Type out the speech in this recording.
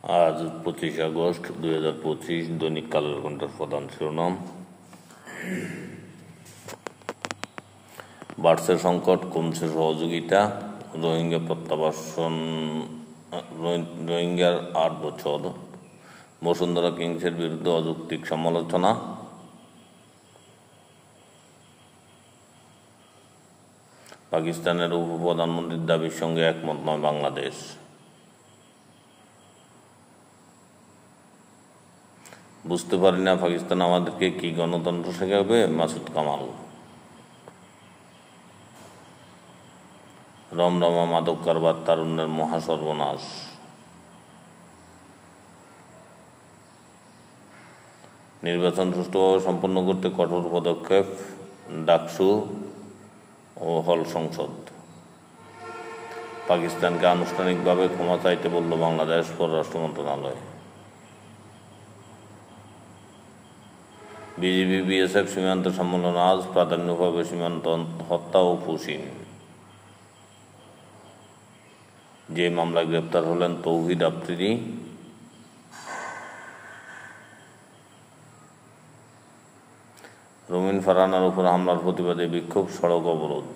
আজ 25 আগস্ট 2025। দৈনিক কালের কণ্ঠের প্রধান শিরোনাম: বাড়ছে সংকট, কমছে সহযোগিতা, রোহিঙ্গা প্রত্যাবাসন, রোহিঙ্গার 8 বছর, বসুন্ধরা কিংসের বিরুদ্ধে অযৌক্তিক সমালোচনা, পাকিস্তানের উপপ্রধানমন্ত্রীর দাবির সঙ্গে একমত নয় বাংলাদেশ, বুঝতে পারি না পাকিস্তান আমাদেরকে কি গণতন্ত্র শেখাবে, মাসুদ কামাল। রমরমা মাদক কারবার, তারুণ্যের মহাসর্বনাশ। নির্বাচন সুষ্ঠুভাবে সম্পন্ন করতে কঠোর পদক্ষেপ, ডাকসু ও হল সংসদ। পাকিস্তানকে আনুষ্ঠানিকভাবে ক্ষমা চাইতে বলল বাংলাদেশ পররাষ্ট্র মন্ত্রণালয়। বিজিবি বিএসএফ সীমান্ত সম্মেলন আজ, প্রাধান্য পাবে সীমান্ত হত্যা ও পুশিন। যে মামলায় গ্রেপ্তার হলেন তৌহিদ আফ্রিদি। রুমিন ফারহানার উপর হামলার প্রতিবাদে বিক্ষোভ, সড়ক অবরোধ।